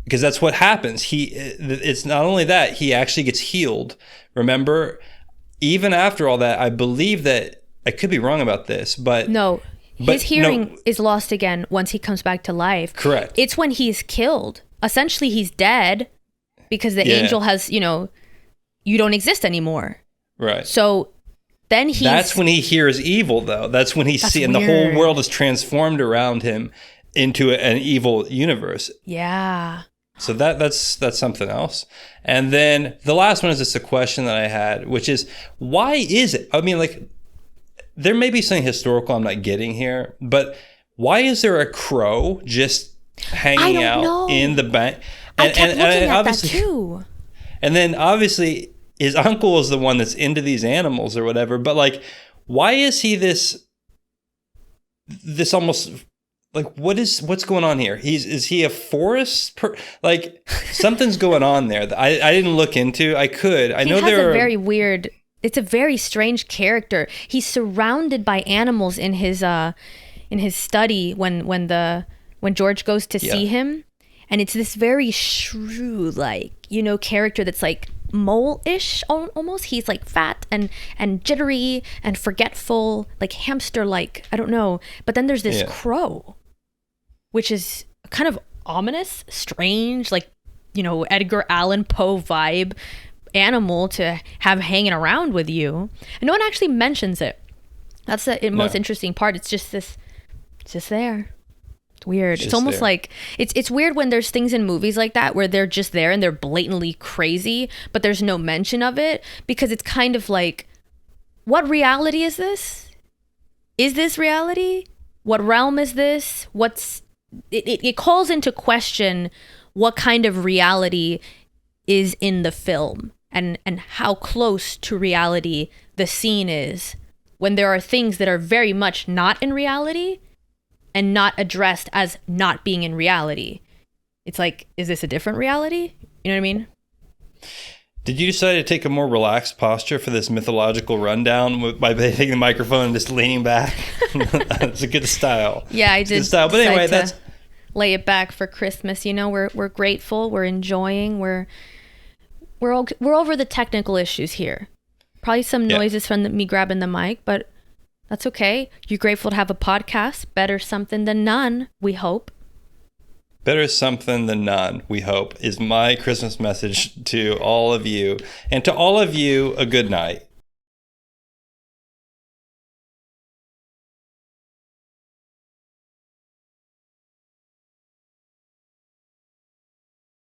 Because that's what happens. It's not only that, he actually gets healed. Remember, even after all that, I believe that, I could be wrong about this, but...
No, his hearing is lost again once he comes back to life.
Correct.
It's when he's killed. Essentially, he's dead because the angel has, you don't exist anymore.
Right.
So then
That's when he hears evil, though. That's when and the whole world is transformed around him into an evil universe.
Yeah.
So that's something else. And then the last one is just a question that I had, which is, why is it? I mean, like... There may be something historical I'm not getting here, but why is there a crow just hanging out in the bank?
I kept looking at that too.
And then obviously his uncle is the one that's into these animals or whatever, but like, why is he this almost like, what's going on here? Is he a forest? Like something's going on there that I didn't look into. I know there are
very weird. It's a very strange character. He's surrounded by animals in his study when George goes to see him, and it's this very shrew character that's like mole-ish almost. He's like fat and jittery and forgetful, like hamster-like. I don't know. But then there's this crow, which is kind of ominous, strange, like Edgar Allan Poe vibe animal to have hanging around with you, and no one actually mentions it. That's the most interesting part. It's just there. It's weird. It's almost like it's weird when there's things in movies like that where they're just there and they're blatantly crazy, but there's no mention of it, because it's kind of like, what reality is this? Is this reality? What realm is this? It calls into question what kind of reality is in the film. And how close to reality the scene is when there are things that are very much not in reality and not addressed as not being in reality. It's like, is this a different reality? You know what I mean?
Did you decide to take a more relaxed posture for this mythological rundown by taking the microphone and just leaning back? It's a good style.
Yeah, I did.
Good style. But anyway, that's...
lay it back for Christmas. We're grateful. We're enjoying. We're over the technical issues here. Probably some noises from me grabbing the mic, but that's okay. You're grateful to have a podcast. Better something than none, we hope.
Better something than none, we hope, is my Christmas message to all of you. And to all of you, a good night.